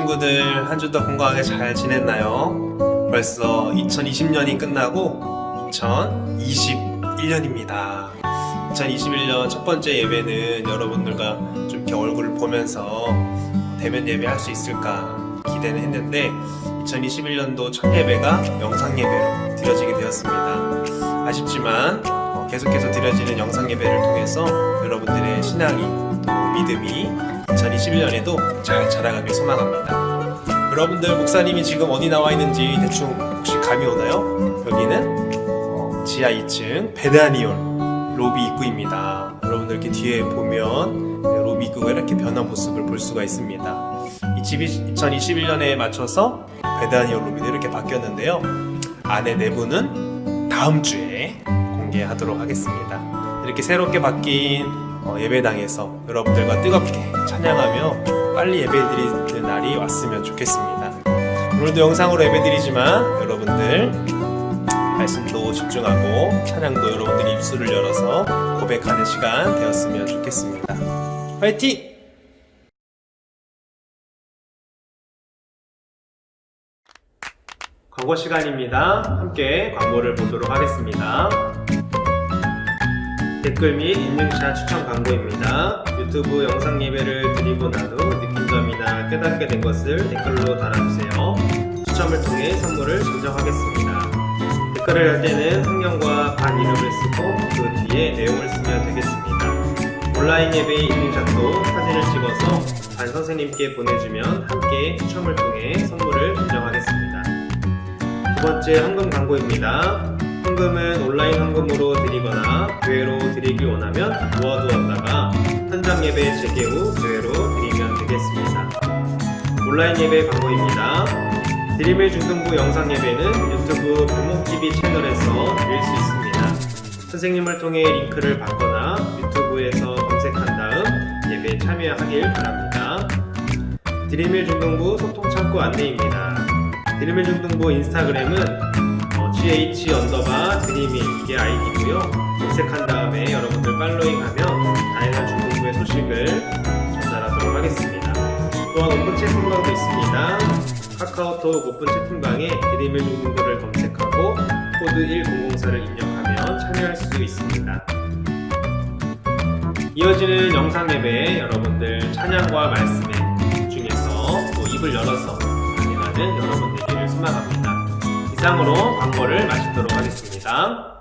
친구들 한 주도 건강하게 잘 지냈나요? 벌써 2020년이 끝나고 2021년입니다. 2021년 첫 번째 예배는 여러분들과 좀 이렇게 얼굴을 보면서 대면 예배할 수 있을까 기대는 했는데 2021년도 첫 예배가 영상 예배로 드려지게 되었습니다. 아쉽지만 계속해서 드려지는 영상 예배를 통해서 여러분들의 신앙이 또 믿음이 2021년에도 잘 자라가길 소망합니다. 여러분들 목사님이 지금 어디 나와 있는지 대충 혹시 감이 오나요? 여기는 지하 2층 베다니올 로비 입구입니다. 여러분들 이렇게 뒤에 보면 로비 입구가 이렇게 변한 모습을 볼 수가 있습니다. 이 집이 2021년에 맞춰서 베다니올 로비도 이렇게 바뀌었는데요. 안에 내부는 다음 주에 공개하도록 하겠습니다. 이렇게 새롭게 바뀐 예배당에서 여러분들과 뜨겁게 찬양하며 빨리 예배드리는 날이 왔으면 좋겠습니다. 오늘도 영상으로 예배드리지만 여러분들 말씀도 집중하고 찬양도 여러분들이 입술을 열어서 고백하는 시간 되었으면 좋겠습니다. 화이팅! 광고 시간입니다. 함께 광고를 보도록 하겠습니다. 댓글 및 인증샷 추천 광고입니다. 유튜브 영상 예배를 드리고 난 후 느낀 점이나 깨닫게 된 것을 댓글로 달아주세요. 추첨을 통해 선물을 증정하겠습니다. 댓글을 할 때는 성경과 반 이름을 쓰고 그 뒤에 내용을 쓰면 되겠습니다. 온라인 예배의 인증샷도 사진을 찍어서 반 선생님께 보내주면 함께 추첨을 통해 선물을 증정하겠습니다. 두 번째 헌금 광고입니다. 헌금은 온라인 헌금으로 드리거나 교회로 드리길 원하면 모아두었다가 현장 예배 재개 후 교회로 드리면 되겠습니다. 온라인 예배 광고입니다. 드림의 중등부 영상 예배는 유튜브 묘목TV 채널에서 드릴 수 있습니다. 선생님을 통해 링크를 받거나 유튜브에서 검색한 다음 예배에 참여하길 바랍니다. 드림의 중등부 소통창구 안내입니다. 드림의 중등부 인스타그램은 gh_드림이 이게 아이디고요. 검색한 다음에 여러분들 팔로잉하면 다양한 중등부의 소식을 전달하도록 하겠습니다. 또한 오픈 채팅방도 있습니다. 카카오톡 오픈 채팅방에 드림의 중등부를 검색하고 코드 1004를 입력하면 참여할 수 있습니다. 이어지는 영상 예배에 여러분들 찬양과 말씀에 집중해서 또 입을 열어서 반응하는 여러분 되기를 소망합니다. 이상으로 광고를 마치도록 하겠습니다.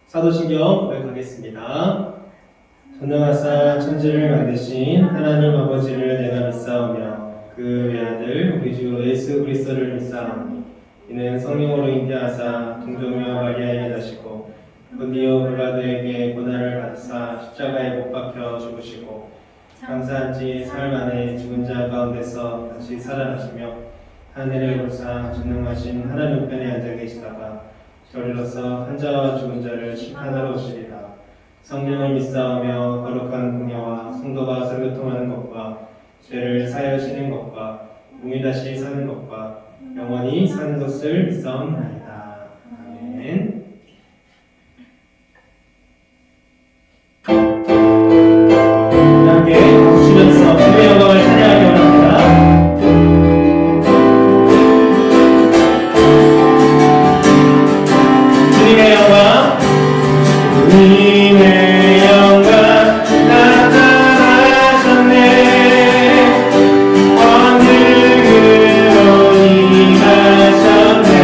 사도신경 고백하겠습니다. 전능하사 천지를 만드신 하나님 아버지를 내가 믿사오며 그 외아들 우리 주 예수 그리스도를 믿사오니 이는 성령으로 잉태하사 동정녀 마리아에게 나시고 본디오 빌라도에게 고난을 받으사 십자가에 못 박혀 죽으시고 장사한 지 사흘 만에 죽은 자 가운데서 다시 살아나시며 하늘에 올사 전능하신 하나님 우편에 앉아 계시다가 저리로서 환자와 죽은 자를 심판하러 오시리라. 성령을 믿사오며 거룩한 공예와 성도가 설교통하는 것과 죄를 사하시는 것과 몸이 다시 사는 것과 영원히 사는 것을 믿사옵나이다. 아멘. 함께 웃으면서 주의 영광을 찬양하기 원합니다. 주님의 영광, 주님의 영광 나타나셨네. 왕들으로 임하셨네.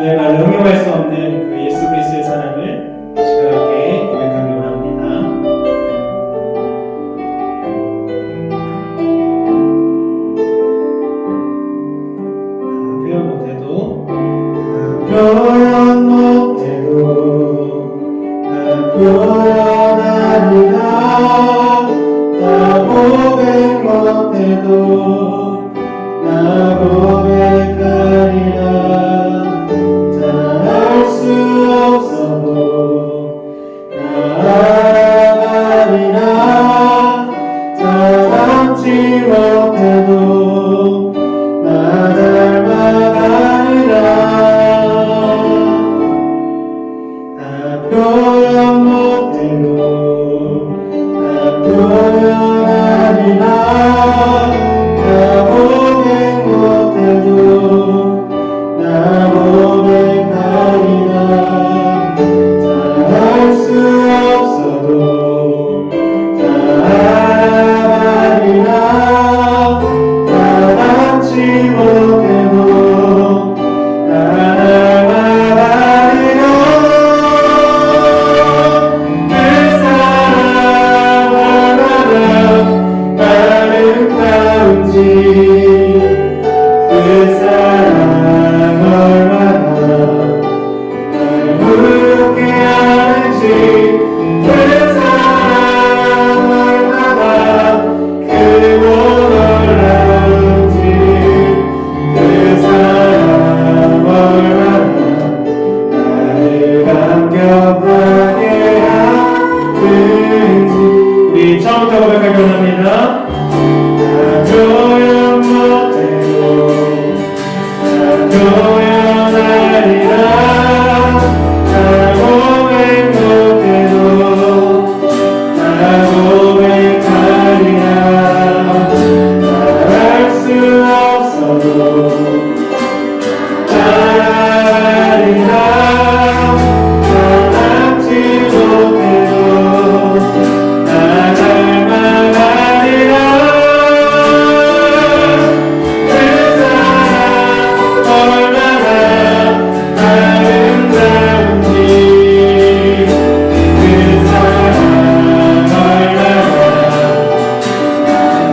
우리의 말로 형용할 수 없는 그 예수 그리스도의 사랑을 시간에 고백하기로 합니다. 표현 못해도 표현 못해도 나 표현하리라 나 고백 못해도 나 고백하리라 다 할 수 없어도 나아가리라 다 닮지 못해도 나 닮아가리라 나 표현 못해도 나 표현하리라 나 고백 못해도 나 고백하리라 다 할 수 없어도 다 알아가리라 다 닮지 못해도 나 닮아가리라 그 사랑 얼마나 아름다운지 그 사랑 얼마나 날 부럽게 하는지 그 사랑 얼마나 크고 놀라운지 그 사랑 얼마나 나를 감격하게 하는지 우리 처음부터 고백하기 원합니다. 나 표현 못해도 나 표현하리라 나 고백 못해도 나 고백하리라 다 할 수 없어도 따라가리라 다 닮지 못해도 나 닮아가리라 그 사랑 얼마나 아름다운지 그 사랑 얼마나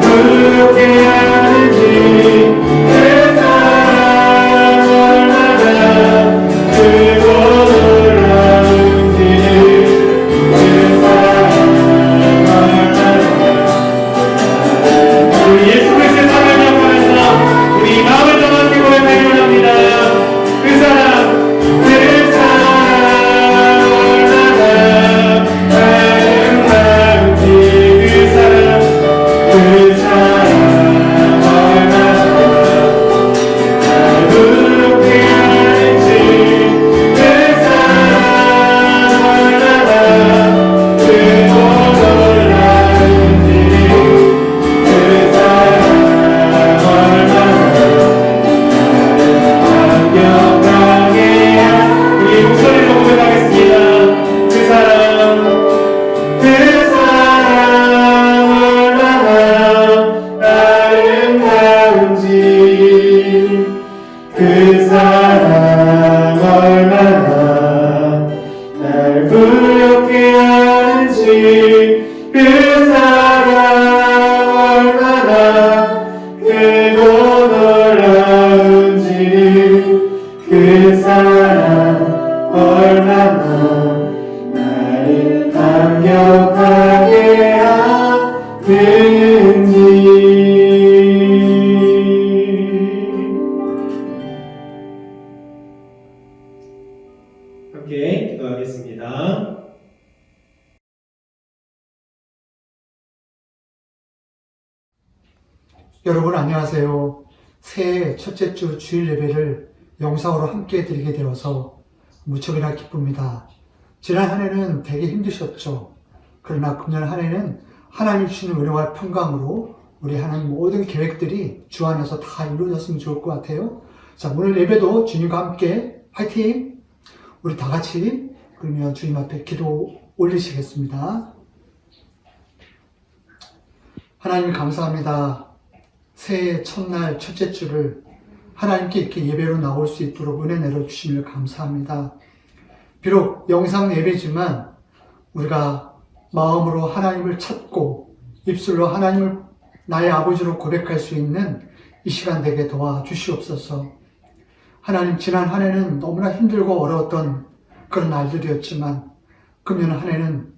부럽게 하는지 그 사랑 얼마나 크고 놀라운지 그 사랑 얼마나 우리 예수 그리스도의 사랑을 기억하면서 우리 마음을 더 넓게 고백하기 원합니다. 그 사랑 얼마나 아름다운지 그 사랑 얼마나 날 부럽게 하는지 그 사랑 얼마나 크고 놀라운지 그 사랑 얼마나 감격하게 우리 목소리로 고백하겠습니다. 그 사랑 얼마나 아름다운지 그 사랑 얼마나 날 부럽게 하는지 그 사랑 얼마나 크고 놀라운지 그 사랑 얼마나 나를 감격하게 하는지 함께 기도하겠습니다. 여러분 안녕하세요. 새해 첫째 주 주일 예배를 영상으로 함께 드리게 되어서 무척이나 기쁩니다. 지난 한 해는 되게 힘드셨죠. 그러나 금년 한 해는 하나님 주시는 은혜와 평강으로 우리 하나님 모든 계획들이 주 안에서 다 이루어졌으면 좋을 것 같아요. 자, 오늘 예배도 주님과 함께 화이팅! 우리 다 같이 그러면 주님 앞에 기도 올리시겠습니다. 하나님 감사합니다. 새해 첫날 첫째 주를 하나님께 이렇게 예배로 나올 수 있도록 은혜 내려주시면 감사합니다. 비록 영상 예배지만 우리가 마음으로 하나님을 찾고 입술로 하나님을 나의 아버지로 고백할 수 있는 이 시간 되게 도와주시옵소서. 하나님, 지난 한 해는 너무나 힘들고 어려웠던 그런 날들이었지만 금년 한 해는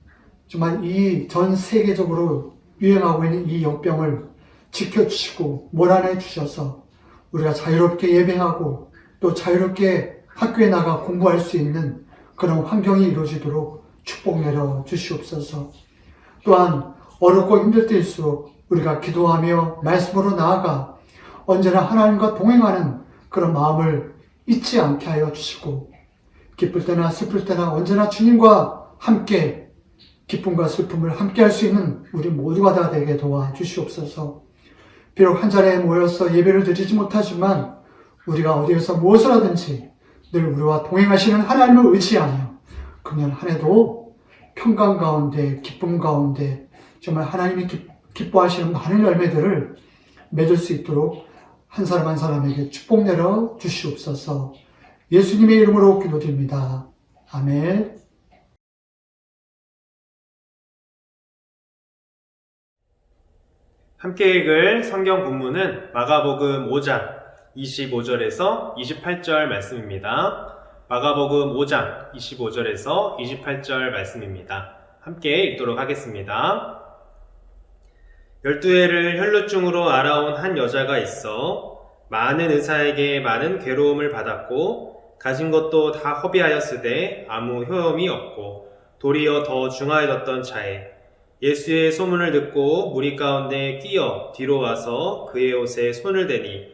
정말 이 전 세계적으로 유행하고 있는 이 역병을 지켜주시고 몰아내 주셔서 우리가 자유롭게 예배하고 또 자유롭게 학교에 나가 공부할 수 있는 그런 환경이 이루어지도록 축복 내려 주시옵소서. 또한 어렵고 힘들 때일수록 우리가 기도하며 말씀으로 나아가 언제나 하나님과 동행하는 그런 마음을 잊지 않게 하여 주시고 기쁠 때나 슬플 때나 언제나 주님과 함께 기쁨과 슬픔을 함께 할 수 있는 우리 모두가 다 되게 도와주시옵소서. 비록 한 자리에 모여서 예배를 드리지 못하지만 우리가 어디에서 무엇을 하든지 늘 우리와 동행하시는 하나님을 의지하며 금년 한 해도 평강 가운데 기쁨 가운데 정말 하나님이 기뻐하시는 많은 열매들을 맺을 수 있도록 한 사람 한 사람에게 축복 내려 주시옵소서. 예수님의 이름으로 기도드립니다. 아멘. 함께 읽을 성경 본문은 마가복음 5장 25절에서 28절 말씀입니다. 마가복음 5장 25절에서 28절 말씀입니다. 함께 읽도록 하겠습니다. 12해를 혈루증으로 알아온 한 여자가 있어 많은 의사에게 많은 괴로움을 받았고 가진 것도 다 허비하였으되 아무 효험이 없고 도리어 더 중하여졌던 차에 예수의 소문을 듣고 무리 가운데 끼어 뒤로 와서 그의 옷에 손을 대니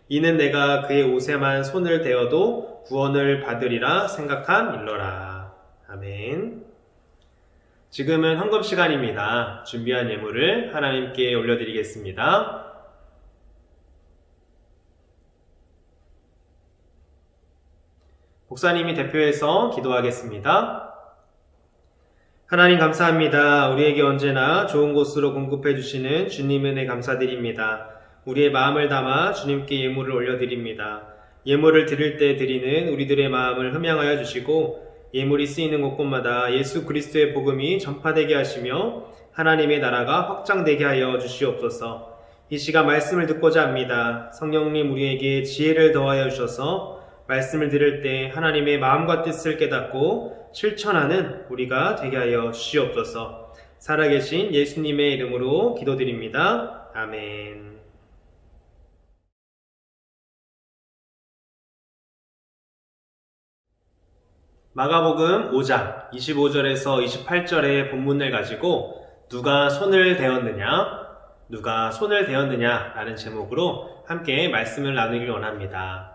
이는 내가 그의 옷에만 손을 대어도 구원을 받으리라 생각한 일러라. 아멘. 지금은 헌금 시간입니다. 준비한 예물을 하나님께 올려드리겠습니다. 목사님이 대표해서 기도하겠습니다. 하나님 감사합니다. 우리에게 언제나 좋은 곳으로 공급해 주시는 주님 은혜 감사드립니다. 우리의 마음을 담아 주님께 예물을 올려드립니다. 예물을 드릴 때 드리는 우리들의 마음을 흠양하여 주시고 예물이 쓰이는 곳곳마다 예수 그리스도의 복음이 전파되게 하시며 하나님의 나라가 확장되게 하여 주시옵소서. 이 시간 말씀을 듣고자 합니다. 성령님 우리에게 지혜를 더하여 주셔서 말씀을 들을 때 하나님의 마음과 뜻을 깨닫고 실천하는 우리가 되게 하여 주시옵소서. 살아계신 예수님의 이름으로 기도드립니다. 아멘. 마가복음 5장 25절에서 28절의 본문을 가지고 누가 손을 대었느냐? 누가 손을 대었느냐? 라는 제목으로 함께 말씀을 나누길 원합니다.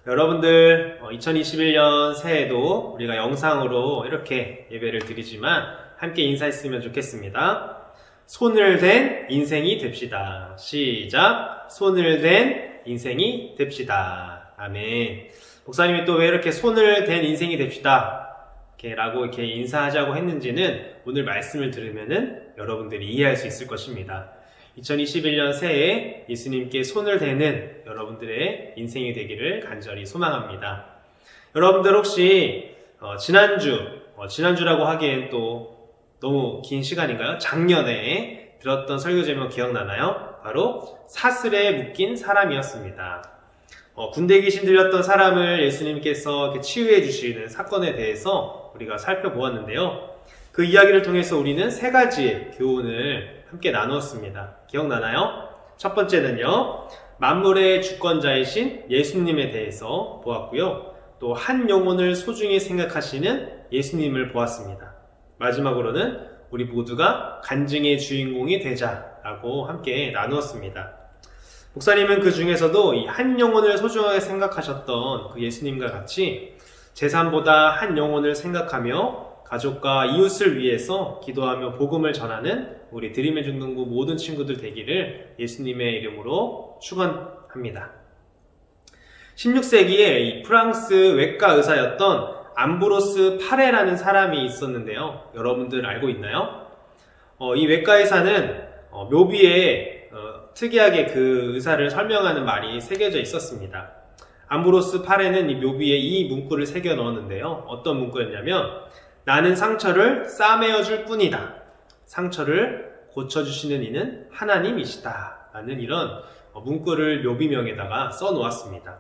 여러분들 2021년 새해에도 우리가 영상으로 이렇게 예배를 드리지만 함께 인사했으면 좋겠습니다. 손을 댄 인생이 됩시다. 시작! 손을 댄 인생이 됩시다. 아멘. 목사님이 또 왜 이렇게 손을 댄 인생이 됩시다 이렇게 인사하자고 했는지는 오늘 말씀을 들으면은 여러분들이 이해할 수 있을 것입니다. 2021년 새해에 예수님께 손을 대는 여러분들의 인생이 되기를 간절히 소망합니다. 여러분들 혹시 지난주라고 하기엔 또 너무 긴 시간인가요? 작년에 들었던 설교 제목 기억나나요? 바로 사슬에 묶인 사람이었습니다. 군대 귀신 들렸던 사람을 예수님께서 이렇게 치유해 주시는 사건에 대해서 우리가 살펴보았는데요. 그 이야기를 통해서 우리는 세 가지의 교훈을 함께 나누었습니다. 기억나나요? 첫 번째는요, 만물의 주권자이신 예수님에 대해서 보았고요. 또 한 영혼을 소중히 생각하시는 예수님을 보았습니다. 마지막으로는 우리 모두가 간증의 주인공이 되자라고 함께 나누었습니다. 목사님은 그 중에서도 이 한 영혼을 소중하게 생각하셨던 그 예수님과 같이 재산보다 한 영혼을 생각하며 가족과 이웃을 위해서 기도하며 복음을 전하는 우리 드림의 중등부 모든 친구들 되기를 예수님의 이름으로 축원합니다. 16세기에 이 프랑스 외과 의사였던 암브로스 파레라는 사람이 있었는데요. 여러분들 알고 있나요? 이 외과 의사는 묘비에 특이하게 그 의사를 설명하는 말이 새겨져 있었습니다. 암브로스 8에는 이 묘비에 이 문구를 새겨 넣었는데요. 어떤 문구였냐면 나는 상처를 싸매어 줄 뿐이다. 상처를 고쳐주시는 이는 하나님이시다. 라는 이런 문구를 묘비명에다가 써놓았습니다.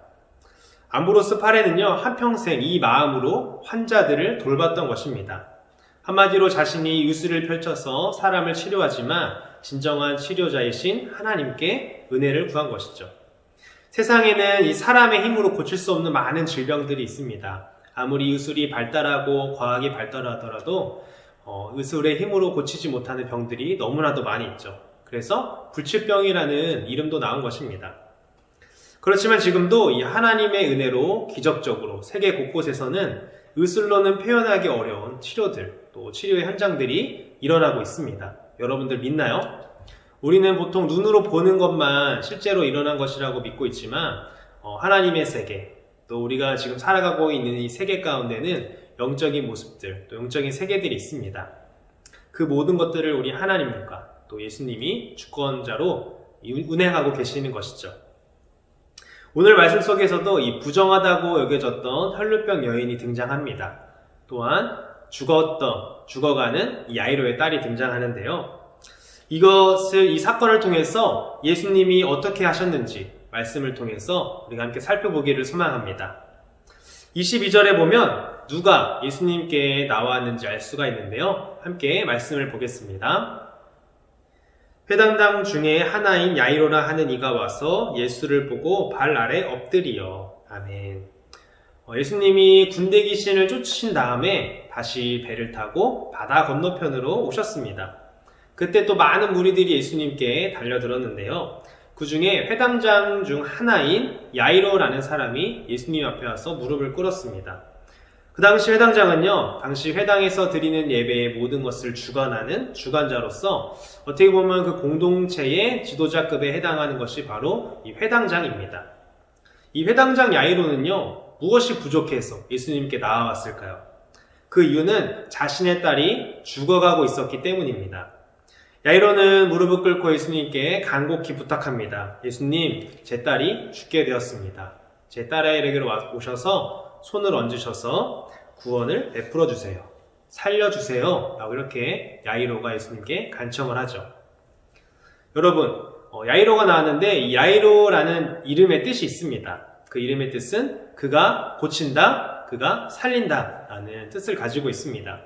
암브로스 8에는요, 한평생 이 마음으로 환자들을 돌봤던 것입니다. 한마디로 자신이 유술을 펼쳐서 사람을 치료하지만 진정한 치료자이신 하나님께 은혜를 구한 것이죠. 세상에는 이 사람의 힘으로 고칠 수 없는 많은 질병들이 있습니다. 아무리 의술이 발달하고 과학이 발달하더라도 의술의 힘으로 고치지 못하는 병들이 너무나도 많이 있죠. 그래서 불치병이라는 이름도 나온 것입니다. 그렇지만 지금도 이 하나님의 은혜로 기적적으로 세계 곳곳에서는 의술로는 표현하기 어려운 치료들, 또 치료의 현장들이 일어나고 있습니다. 여러분들 믿나요? 우리는 보통 눈으로 보는 것만 실제로 일어난 것이라고 믿고 있지만 하나님의 세계, 또 우리가 지금 살아가고 있는 이 세계 가운데는 영적인 모습들, 또 영적인 세계들이 있습니다. 그 모든 것들을 우리 하나님과 또 예수님이 주권자로 운행하고 계시는 것이죠. 오늘 말씀 속에서도 이 부정하다고 여겨졌던 혈루병 여인이 등장합니다. 또한 죽어가는 이 야이로의 딸이 등장하는데요. 이 사건을 통해서 예수님이 어떻게 하셨는지 말씀을 통해서 우리가 함께 살펴보기를 소망합니다. 22절에 보면 누가 예수님께 나왔는지 알 수가 있는데요. 함께 말씀을 보겠습니다. 회당장 중에 하나인 야이로라 하는 이가 와서 예수를 보고 발 아래 엎드리어. 아멘. 예수님이 군대 귀신을 쫓으신 다음에 다시 배를 타고 바다 건너편으로 오셨습니다. 그때 또 많은 무리들이 예수님께 달려들었는데요. 그 중에 회당장 중 하나인 야이로라는 사람이 예수님 앞에 와서 무릎을 꿇었습니다. 그 당시 회당장은요, 당시 회당에서 드리는 예배의 모든 것을 주관하는 주관자로서 어떻게 보면 그 공동체의 지도자급에 해당하는 것이 바로 이 회당장입니다. 이 회당장 야이로는요, 무엇이 부족해서 예수님께 나아왔을까요? 그 이유는 자신의 딸이 죽어가고 있었기 때문입니다. 야이로는 무릎을 꿇고 예수님께 간곡히 부탁합니다. 예수님, 제 딸이 죽게 되었습니다. 제 딸에게로 오셔서 손을 얹으셔서 구원을 베풀어 주세요. 살려주세요. 라고 이렇게 야이로가 예수님께 간청을 하죠. 여러분, 야이로가 나왔는데 이 야이로라는 이름의 뜻이 있습니다. 그 이름의 뜻은 그가 고친다, 그가 살린다 라는 뜻을 가지고 있습니다.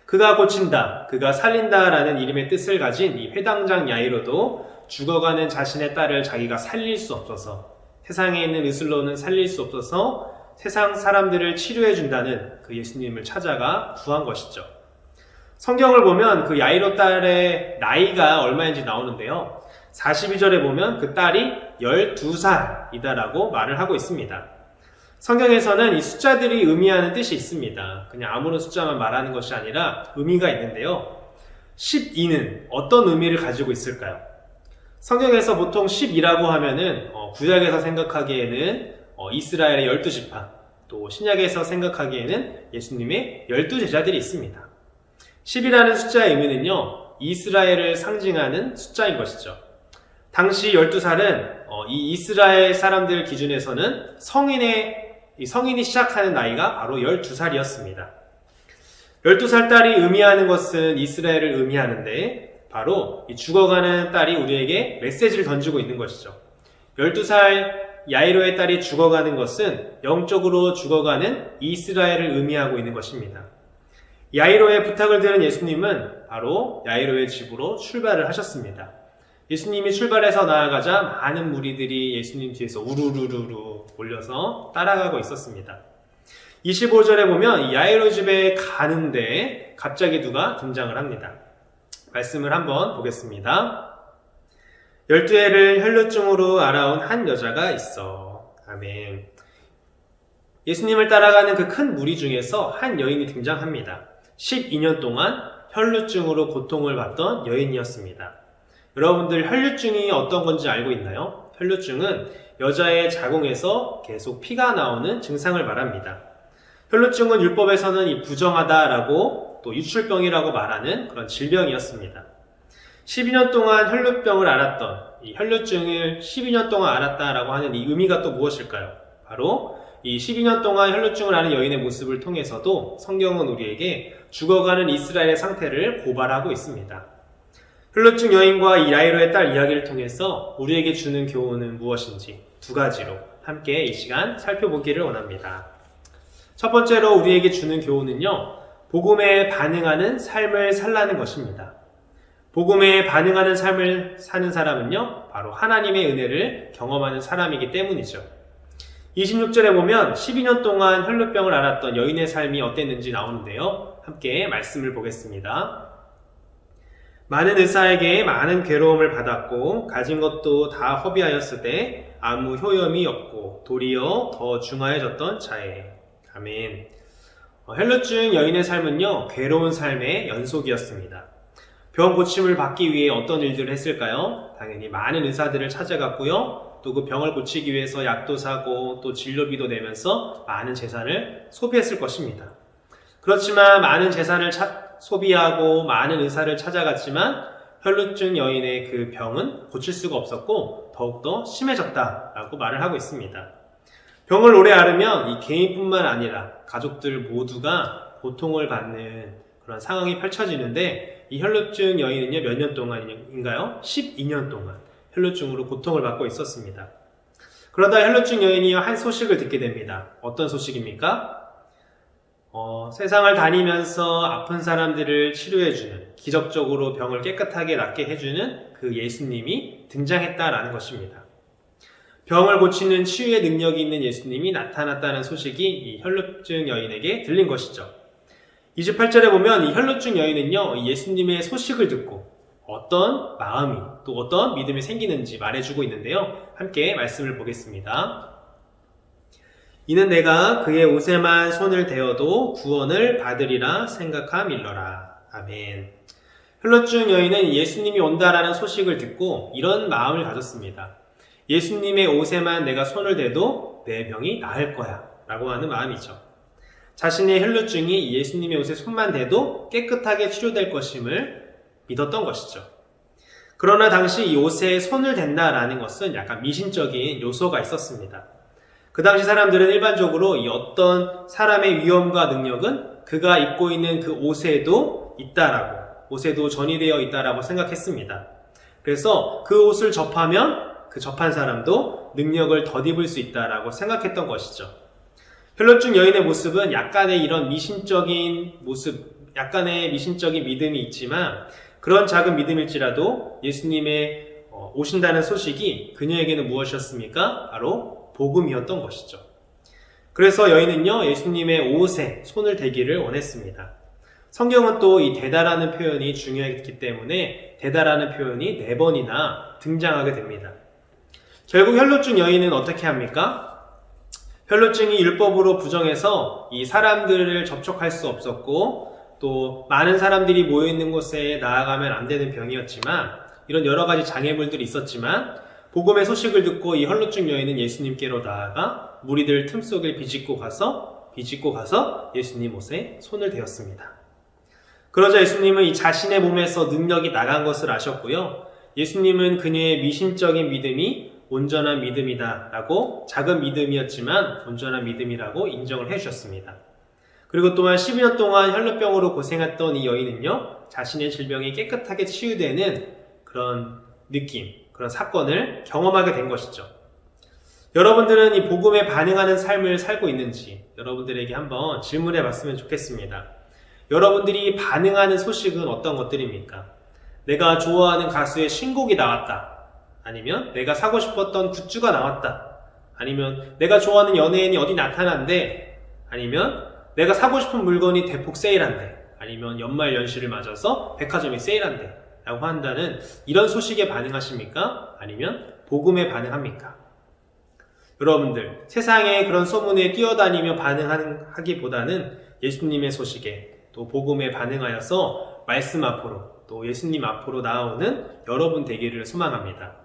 그가 고친다, 그가 살린다 라는 이름의 뜻을 가진 이 회당장 야이로도 죽어가는 자신의 딸을 자기가 살릴 수 없어서, 세상에 있는 의술로는 살릴 수 없어서 세상 사람들을 치료해준다는 그 예수님을 찾아가 구한 것이죠. 성경을 보면 그 야이로 딸의 나이가 얼마인지 나오는데요. 42절에 보면 그 딸이 12살이다라고 말을 하고 있습니다. 성경에서는 이 숫자들이 의미하는 뜻이 있습니다. 그냥 아무런 숫자만 말하는 것이 아니라 의미가 있는데요. 12는 어떤 의미를 가지고 있을까요? 성경에서 보통 10이라고 하면은 구약에서 생각하기에는 이스라엘의 12지파, 또 신약에서 생각하기에는 예수님의 12제자들이 있습니다. 10이라는 숫자의 의미는요, 이스라엘을 상징하는 숫자인 것이죠. 당시 12살은 이 이스라엘 사람들 기준에서는 성인이 시작하는 나이가 바로 12살이었습니다. 12살 딸이 의미하는 것은 이스라엘을 의미하는데 바로 이 죽어가는 딸이 우리에게 메시지를 던지고 있는 것이죠. 12살 야이로의 딸이 죽어가는 것은 영적으로 죽어가는 이스라엘을 의미하고 있는 것입니다. 야이로의 부탁을 들은 예수님은 바로 야이로의 집으로 출발을 하셨습니다. 예수님이 출발해서 나아가자 많은 무리들이 예수님 뒤에서 우르르르 몰려서 따라가고 있었습니다. 25절에 보면 야이로 집에 가는데 갑자기 누가 등장을 합니다. 말씀을 한번 보겠습니다. 12해를 혈루증으로 알아온 한 여자가 있어. 아멘. 예수님을 따라가는 그 큰 무리 중에서 한 여인이 등장합니다. 12년 동안 혈루증으로 고통을 받던 여인이었습니다. 여러분들 혈루증이 어떤 건지 알고 있나요? 혈루증은 여자의 자궁에서 계속 피가 나오는 증상을 말합니다. 혈루증은 율법에서는 이 부정하다라고 또 유출병이라고 말하는 그런 질병이었습니다. 12년 동안 혈루병을 앓았던, 이 혈루증을 12년 동안 앓았다라고 하는 이 의미가 또 무엇일까요? 바로 이 12년 동안 혈루증을 앓은 여인의 모습을 통해서도 성경은 우리에게 죽어가는 이스라엘의 상태를 고발하고 있습니다. 혈루증 여인과 이 야이로의 딸 이야기를 통해서 우리에게 주는 교훈은 무엇인지 두 가지로 함께 이 시간 살펴보기를 원합니다. 첫 번째로 우리에게 주는 교훈은요, 복음에 반응하는 삶을 살라는 것입니다. 복음에 반응하는 삶을 사는 사람은요, 바로 하나님의 은혜를 경험하는 사람이기 때문이죠. 26절에 보면 12년 동안 혈루병을 앓았던 여인의 삶이 어땠는지 나오는데요. 함께 말씀을 보겠습니다. 많은 의사에게 많은 괴로움을 받았고 가진 것도 다 허비하였으되 아무 효염이 없고 도리어 더 중하여졌던 자에. 아멘. 혈루증 여인의 삶은요, 괴로운 삶의 연속이었습니다. 병 고침을 받기 위해 어떤 일들을 했을까요? 당연히 많은 의사들을 찾아갔고요. 또 그 병을 고치기 위해서 약도 사고 또 진료비도 내면서 많은 재산을 소비했을 것입니다. 그렇지만 많은 재산을 소비하고 많은 의사를 찾아갔지만 혈루증 여인의 그 병은 고칠 수가 없었고 더욱더 심해졌다라고 말을 하고 있습니다. 병을 오래 앓으면 이 개인뿐만 아니라 가족들 모두가 고통을 받는 그런 상황이 펼쳐지는데, 이 혈루증 여인은요, 몇 년 동안인가요? 12년 동안 혈루증으로 고통을 받고 있었습니다. 그러다 혈루증 여인이 한 소식을 듣게 됩니다. 어떤 소식입니까? 세상을 다니면서 아픈 사람들을 치료해주는, 기적적으로 병을 깨끗하게 낫게 해주는 그 예수님이 등장했다라는 것입니다. 병을 고치는 치유의 능력이 있는 예수님이 나타났다는 소식이 이 혈루증 여인에게 들린 것이죠. 28절에 보면 이 혈루증 여인은요, 예수님의 소식을 듣고 어떤 마음이 또 어떤 믿음이 생기는지 말해주고 있는데요. 함께 말씀을 보겠습니다. 이는 내가 그의 옷에만 손을 대어도 구원을 받으리라 생각함일러라. 아멘. 혈루증 여인은 예수님이 온다라는 소식을 듣고 이런 마음을 가졌습니다. 예수님의 옷에만 내가 손을 대도 내 병이 나을 거야 라고 하는 마음이죠. 자신의 혈루증이 예수님의 옷에 손만 대도 깨끗하게 치료될 것임을 믿었던 것이죠. 그러나 당시 이 옷에 손을 댄다라는 것은 약간 미신적인 요소가 있었습니다. 그 당시 사람들은 일반적으로 이 어떤 사람의 위엄과 능력은 그가 입고 있는 그 옷에도 있다라고, 옷에도 전이되어 있다라고 생각했습니다. 그래서 그 옷을 접하면 그 접한 사람도 능력을 덧입을 수 있다라고 생각했던 것이죠. 혈루증 여인의 모습은 약간의 이런 미신적인 모습, 약간의 미신적인 믿음이 있지만 그런 작은 믿음일지라도 예수님의 오신다는 소식이 그녀에게는 무엇이었습니까? 바로 복음이었던 것이죠. 그래서 여인은요, 예수님의 옷에 손을 대기를 원했습니다. 성경은 또 이 대다라는 표현이 중요했기 때문에 대다라는 표현이 4번이나 등장하게 됩니다. 결국 혈루증 여인은 어떻게 합니까? 혈루증이 율법으로 부정해서 이 사람들을 접촉할 수 없었고 또 많은 사람들이 모여있는 곳에 나아가면 안 되는 병이었지만 이런 여러 가지 장애물들이 있었지만 복음의 소식을 듣고 이 혈루증 여인은 예수님께로 나아가 무리들 틈속을 비집고 가서 예수님 옷에 손을 대었습니다. 그러자 예수님은 이 자신의 몸에서 능력이 나간 것을 아셨고요. 예수님은 그녀의 미신적인 믿음이 온전한 믿음이다 라고, 작은 믿음이었지만 온전한 믿음이라고 인정을 해주셨습니다. 그리고 또한 12년 동안 혈루병으로 고생했던 이 여인은요, 자신의 질병이 깨끗하게 치유되는 그런 느낌, 그런 사건을 경험하게 된 것이죠. 여러분들은 이 복음에 반응하는 삶을 살고 있는지 여러분들에게 한번 질문해 봤으면 좋겠습니다. 여러분들이 반응하는 소식은 어떤 것들입니까? 내가 좋아하는 가수의 신곡이 나왔다. 아니면 내가 사고 싶었던 굿즈가 나왔다. 아니면 내가 좋아하는 연예인이 어디 나타난대. 아니면 내가 사고 싶은 물건이 대폭 세일한대. 아니면 연말 연시를 맞아서 백화점이 세일한대. 라고 한다는 이런 소식에 반응하십니까? 아니면 복음에 반응합니까? 여러분들, 세상의 그런 소문에 뛰어다니며 반응하기보다는 예수님의 소식에 또 복음에 반응하여서 말씀 앞으로 또 예수님 앞으로 나아오는 여러분 되기를 소망합니다.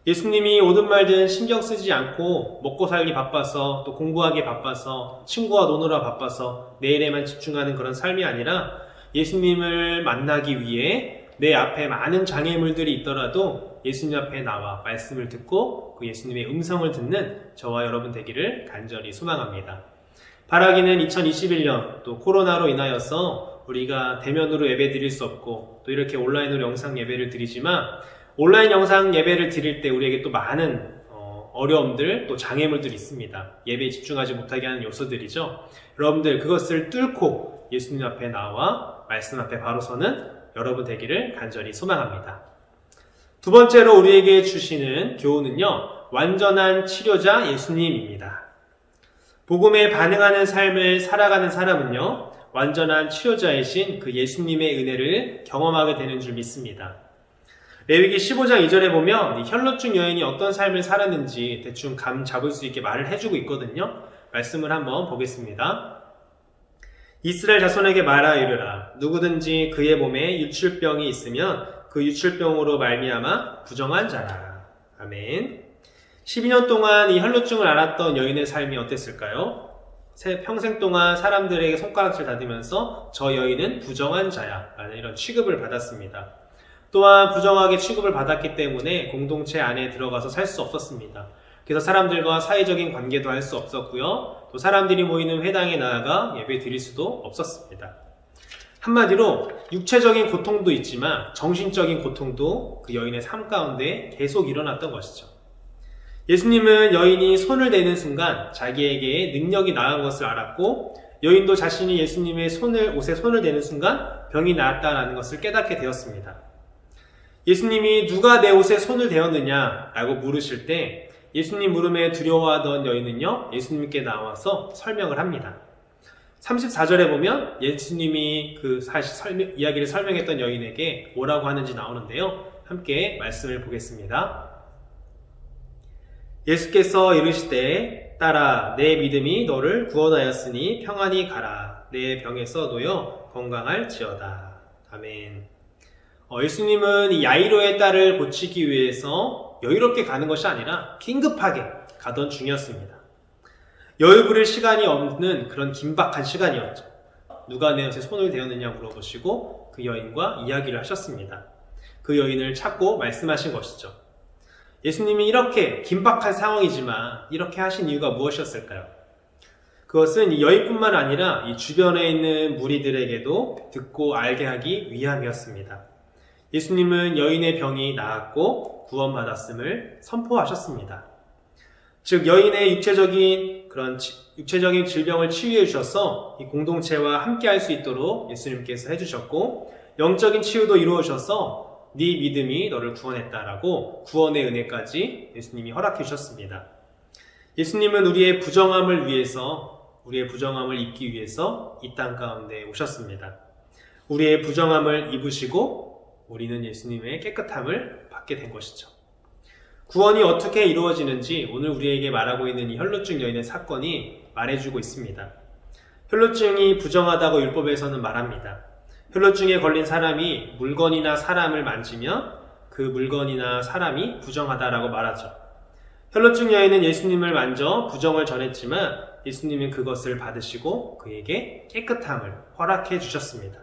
예수님이 오든 말든 신경 쓰지 않고 먹고 살기 바빠서 또 공부하기 바빠서 친구와 노느라 바빠서 내일에만 집중하는 그런 삶이 아니라 예수님을 만나기 위해 내 앞에 많은 장애물들이 있더라도 예수님 앞에 나와 말씀을 듣고 그 예수님의 음성을 듣는 저와 여러분 되기를 간절히 소망합니다. 바라기는 2021년 또 코로나로 인하여서 우리가 대면으로 예배 드릴 수 없고 또 이렇게 온라인으로 영상 예배를 드리지만 온라인 영상 예배를 드릴 때 우리에게 또 많은 어려움들 또 장애물들이 있습니다. 예배에 집중하지 못하게 하는 요소들이죠. 여러분들 그것을 뚫고 예수님 앞에 나와 말씀 앞에 바로 서는 여러분 되기를 간절히 소망합니다. 두 번째로 우리에게 주시는 교훈은요, 완전한 치료자 예수님입니다. 복음에 반응하는 삶을 살아가는 사람은요, 완전한 치료자이신 그 예수님의 은혜를 경험하게 되는 줄 믿습니다. 레위기 15장 2절에 보면 이 혈루증 여인이 어떤 삶을 살았는지 대충 감 잡을 수 있게 말을 해주고 있거든요. 말씀을 한번 보겠습니다. 이스라엘 자손에게 말하 이르라. 누구든지 그의 몸에 유출병이 있으면 그 유출병으로 말미암아 부정한 자라. 아멘. 12년 동안 이 혈루증을 앓았던 여인의 삶이 어땠을까요? 평생 동안 사람들에게 손가락질 다듬으면서 저 여인은 부정한 자야 라는 이런 취급을 받았습니다. 또한 부정하게 취급을 받았기 때문에 공동체 안에 들어가서 살 수 없었습니다. 그래서 사람들과 사회적인 관계도 할 수 없었고요. 또 사람들이 모이는 회당에 나아가 예배 드릴 수도 없었습니다. 한마디로 육체적인 고통도 있지만 정신적인 고통도 그 여인의 삶 가운데 계속 일어났던 것이죠. 예수님은 여인이 손을 대는 순간 자기에게 능력이 나은 것을 알았고 여인도 자신이 예수님의 옷에 손을 대는 순간 병이 나았다는 것을 깨닫게 되었습니다. 예수님이 누가 내 옷에 손을 대었느냐 라고 물으실 때 예수님 물음에 두려워하던 여인은요, 예수님께 나와서 설명을 합니다. 34절에 보면 예수님이 이야기를 설명했던 여인에게 뭐라고 하는지 나오는데요. 함께 말씀을 보겠습니다. 예수께서 이르시되 딸아 내 믿음이 너를 구원하였으니 평안히 가라. 내 병에서 놓여 건강할지어다. 아멘. 예수님은 이 야이로의 딸을 고치기 위해서 여유롭게 가는 것이 아니라 긴급하게 가던 중이었습니다. 여유 부릴 시간이 없는 그런 긴박한 시간이었죠. 누가 내 옷에 손을 대었느냐 물어보시고 그 여인과 이야기를 하셨습니다. 그 여인을 찾고 말씀하신 것이죠. 예수님이 이렇게 긴박한 상황이지만 이렇게 하신 이유가 무엇이었을까요? 그것은 이 여인뿐만 아니라 이 주변에 있는 무리들에게도 듣고 알게 하기 위함이었습니다. 예수님은 여인의 병이 나았고 구원받았음을 선포하셨습니다. 즉 여인의 육체적인 질병을 치유해 주셔서 이 공동체와 함께 할 수 있도록 예수님께서 해주셨고 영적인 치유도 이루어져서 네 믿음이 너를 구원했다라고 구원의 은혜까지 예수님이 허락해 주셨습니다. 예수님은 우리의 부정함을 입기 위해서 이 땅 가운데 오셨습니다. 우리의 부정함을 입으시고 우리는 예수님의 깨끗함을 받게 된 것이죠. 구원이 어떻게 이루어지는지 오늘 우리에게 말하고 있는 이 혈루증 여인의 사건이 말해주고 있습니다. 혈루증이 부정하다고 율법에서는 말합니다. 혈루증에 걸린 사람이 물건이나 사람을 만지면 그 물건이나 사람이 부정하다라고 말하죠. 혈루증 여인은 예수님을 만져 부정을 전했지만 예수님은 그것을 받으시고 그에게 깨끗함을 허락해 주셨습니다.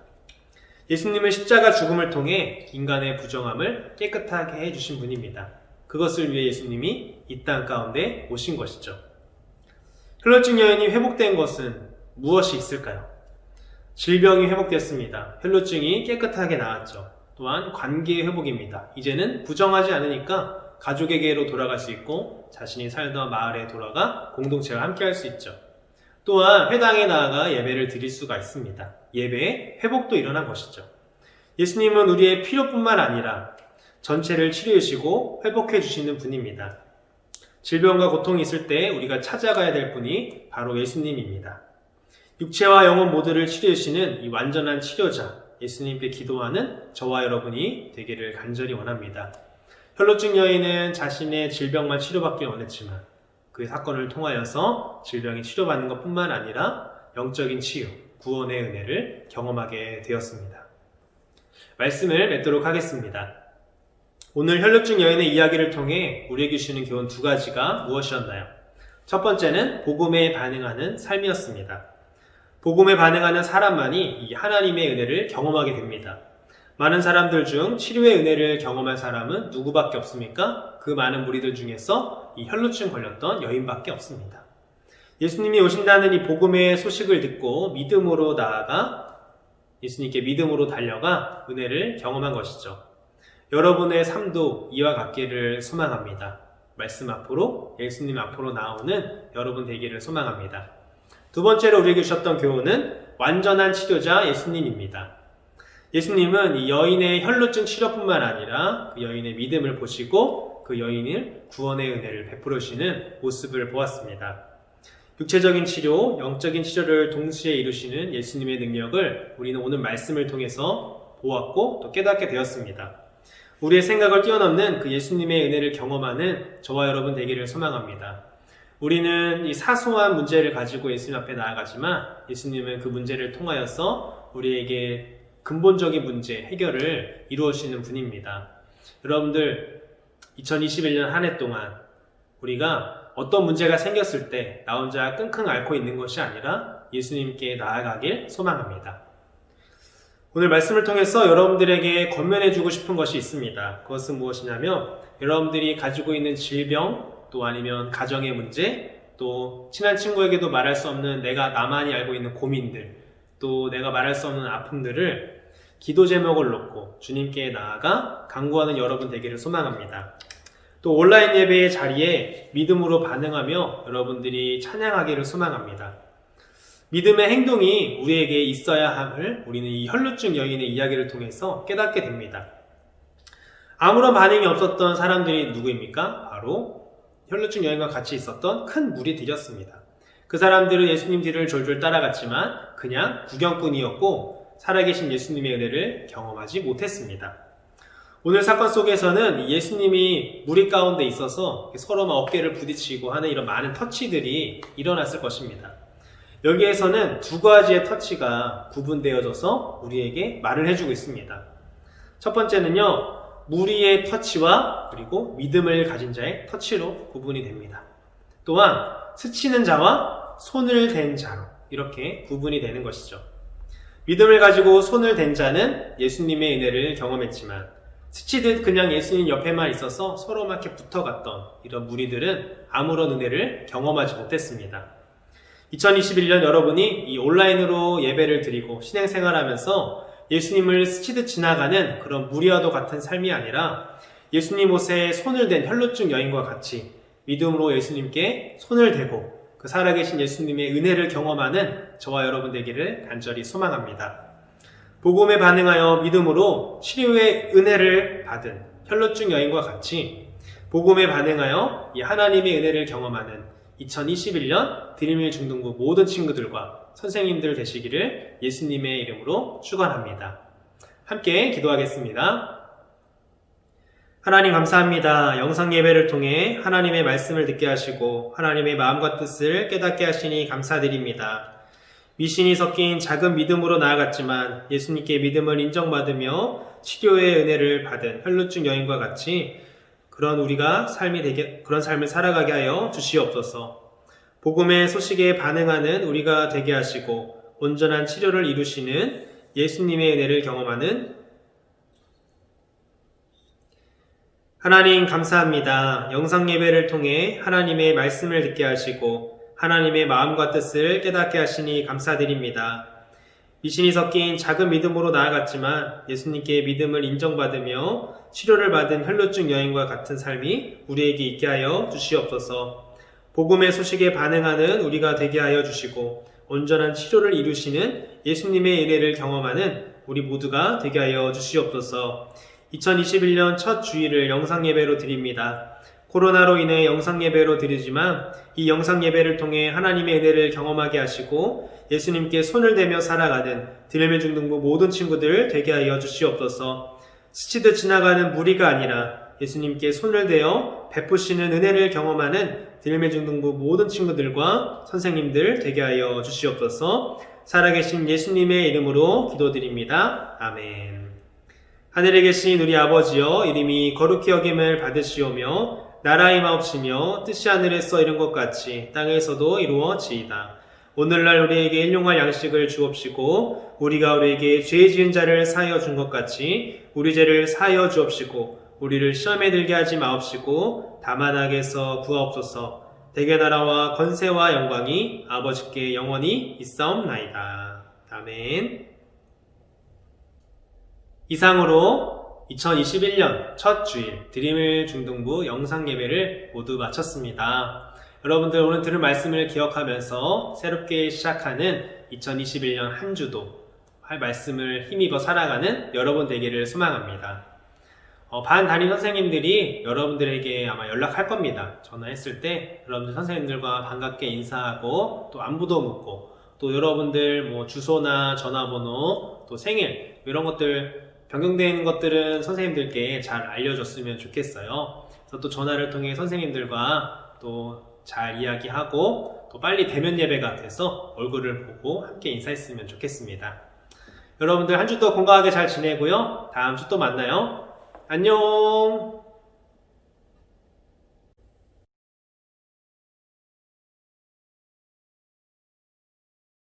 예수님은 십자가 죽음을 통해 인간의 부정함을 깨끗하게 해주신 분입니다. 그것을 위해 예수님이 이 땅 가운데 오신 것이죠. 혈루증 여인이 회복된 것은 무엇이 있을까요? 질병이 회복됐습니다. 혈루증이 깨끗하게 나았죠. 또한 관계의 회복입니다. 이제는 부정하지 않으니까 가족에게로 돌아갈 수 있고 자신이 살던 마을에 돌아가 공동체와 함께 할 수 있죠. 또한 회당에 나아가 예배를 드릴 수가 있습니다. 예배의 회복도 일어난 것이죠. 예수님은 우리의 필요뿐만 아니라 전체를 치료해 주시고 회복해 주시는 분입니다. 질병과 고통이 있을 때 우리가 찾아가야 될 분이 바로 예수님입니다. 육체와 영혼 모두를 치료해 주시는 이 완전한 치료자 예수님께 기도하는 저와 여러분이 되기를 간절히 원합니다. 혈루증 여인은 자신의 질병만 치료받길 원했지만 그 사건을 통하여서 질병이 치료받는 것뿐만 아니라 영적인 치유, 구원의 은혜를 경험하게 되었습니다. 말씀을 맺도록 하겠습니다. 오늘 혈루증 여인의 이야기를 통해 우리에게 주시는 교훈 두 가지가 무엇이었나요? 첫 번째는 복음에 반응하는 삶이었습니다. 복음에 반응하는 사람만이 이 하나님의 은혜를 경험하게 됩니다. 많은 사람들 중 치료의 은혜를 경험한 사람은 누구밖에 없습니까? 그 많은 무리들 중에서 이 혈루증 걸렸던 여인밖에 없습니다. 예수님이 오신다는 이 복음의 소식을 듣고 믿음으로 나아가 예수님께 믿음으로 달려가 은혜를 경험한 것이죠. 여러분의 삶도 이와 같기를 소망합니다. 말씀 앞으로, 예수님 앞으로 나오는 여러분 되기를 소망합니다. 두 번째로 우리에게 주셨던 교훈은 완전한 치료자 예수님입니다. 예수님은 이 여인의 혈루증 치료뿐만 아니라 그 여인의 믿음을 보시고 그 여인을 구원의 은혜를 베풀어 주시는 모습을 보았습니다. 육체적인 치료, 영적인 치료를 동시에 이루시는 예수님의 능력을 우리는 오늘 말씀을 통해서 보았고 또 깨닫게 되었습니다. 우리의 생각을 뛰어넘는 그 예수님의 은혜를 경험하는 저와 여러분 되기를 소망합니다. 우리는 이 사소한 문제를 가지고 예수님 앞에 나아가지만 예수님은 그 문제를 통하여서 우리에게 근본적인 문제 해결을 이루어주시는 분입니다. 여러분들 2021년 한 해 동안 우리가 어떤 문제가 생겼을 때 나 혼자 끙끙 앓고 있는 것이 아니라 예수님께 나아가길 소망합니다. 오늘 말씀을 통해서 여러분들에게 권면해주고 싶은 것이 있습니다. 그것은 무엇이냐면 여러분들이 가지고 있는 질병 또 아니면 가정의 문제 또 친한 친구에게도 말할 수 없는 나만이 알고 있는 고민들 또 내가 말할 수 없는 아픔들을 기도 제목을 놓고 주님께 나아가 간구하는 여러분 되기를 소망합니다. 또 온라인 예배의 자리에 믿음으로 반응하며 여러분들이 찬양하기를 소망합니다. 믿음의 행동이 우리에게 있어야 함을 우리는 이 혈루증 여인의 이야기를 통해서 깨닫게 됩니다. 아무런 반응이 없었던 사람들이 누구입니까? 바로 혈루증 여인과 같이 있었던 큰 무리들이었습니다. 그 사람들은 예수님 뒤를 졸졸 따라갔지만 그냥 구경꾼이었고 살아계신 예수님의 은혜를 경험하지 못했습니다. 오늘 사건 속에서는 예수님이 무리 가운데 있어서 서로 어깨를 부딪히고 하는 이런 많은 터치들이 일어났을 것입니다. 여기에서는 두 가지의 터치가 구분되어져서 우리에게 말을 해주고 있습니다. 첫 번째는요, 무리의 터치와 그리고 믿음을 가진 자의 터치로 구분이 됩니다. 또한 스치는 자와 손을 댄 자로 이렇게 구분이 되는 것이죠. 믿음을 가지고 손을 댄 자는 예수님의 은혜를 경험했지만 스치듯 그냥 예수님 옆에만 있어서 서로 막 이렇게 붙어갔던 이런 무리들은 아무런 은혜를 경험하지 못했습니다. 2021년 여러분이 이 온라인으로 예배를 드리고 신앙생활하면서 예수님을 스치듯 지나가는 그런 무리와도 같은 삶이 아니라 예수님 옷에 손을 댄 혈루증 여인과 같이 믿음으로 예수님께 손을 대고 그 살아계신 예수님의 은혜를 경험하는 저와 여러분 되기를 간절히 소망합니다. 복음에 반응하여 믿음으로 치료의 은혜를 받은 혈루증 여인과 같이 복음에 반응하여 이 하나님의 은혜를 경험하는 2021년 드림일 중등부 모든 친구들과 선생님들 되시기를 예수님의 이름으로 축원합니다. 함께 기도하겠습니다. 하나님 감사합니다. 영상 예배를 통해 하나님의 말씀을 듣게 하시고 하나님의 마음과 뜻을 깨닫게 하시니 감사드립니다. 미신이 섞인 작은 믿음으로 나아갔지만 예수님께 믿음을 인정받으며 치료의 은혜를 받은 혈루증 여인과 같이 그런 삶을 살아가게 하여 주시옵소서. 복음의 소식에 반응하는 우리가 되게 하시고 온전한 치료를 이루시는 예수님의 은혜를 경험하는 하나님 감사합니다. 영상 예배를 통해 하나님의 말씀을 듣게 하시고 하나님의 마음과 뜻을 깨닫게 하시니 감사드립니다. 미신이 섞인 작은 믿음으로 나아갔지만 예수님께 믿음을 인정받으며 치료를 받은 혈루증 여인과 같은 삶이 우리에게 있게 하여 주시옵소서. 복음의 소식에 반응하는 우리가 되게 하여 주시고 온전한 치료를 이루시는 예수님의 은혜를 경험하는 우리 모두가 되게 하여 주시옵소서. 2021년 첫 주일을 영상 예배로 드립니다. 코로나로 인해 영상 예배로 드리지만 이 영상 예배를 통해 하나님의 은혜를 경험하게 하시고 예수님께 손을 대며 살아가는 드림일 중등부 모든 친구들 되게 하여 주시옵소서. 스치듯 지나가는 무리가 아니라 예수님께 손을 대어 베푸시는 은혜를 경험하는 드림일 중등부 모든 친구들과 선생님들 되게 하여 주시옵소서. 살아계신 예수님의 이름으로 기도드립니다. 아멘. 하늘에 계신 우리 아버지여, 이름이 거룩히 여김을 받으시오며 나라의 마옵시며 뜻이 하늘에서 이룬 것 같이 땅에서도 이루어지이다. 오늘날 우리에게 일용할 양식을 주옵시고 우리가 우리에게 죄 지은 자를 사하여 준 것 같이 우리 죄를 사하여 주옵시고 우리를 시험에 들게 하지 마옵시고 다만 악에서 구하옵소서. 대개 나라와 권세와 영광이 아버지께 영원히 있사옵나이다. 아멘. 이상으로 2021년 첫 주일 드림을 중등부 영상 예배를 모두 마쳤습니다. 여러분들 오늘 들은 말씀을 기억하면서 새롭게 시작하는 2021년 한 주도 할 말씀을 힘입어 살아가는 여러분 되기를 소망합니다. 반 담임 선생님들이 여러분들에게 아마 연락할 겁니다. 전화했을 때 여러분들 선생님들과 반갑게 인사하고 또 안부도 묻고 또 여러분들 뭐 주소나 전화번호 또 생일 이런 것들 변경되는 것들은 선생님들께 잘 알려줬으면 좋겠어요. 그래서 또 전화를 통해 선생님들과 또 잘 이야기하고 또 빨리 대면 예배가 돼서 얼굴을 보고 함께 인사했으면 좋겠습니다. 여러분들 한 주도 건강하게 잘 지내고요. 다음 주 또 만나요. 안녕.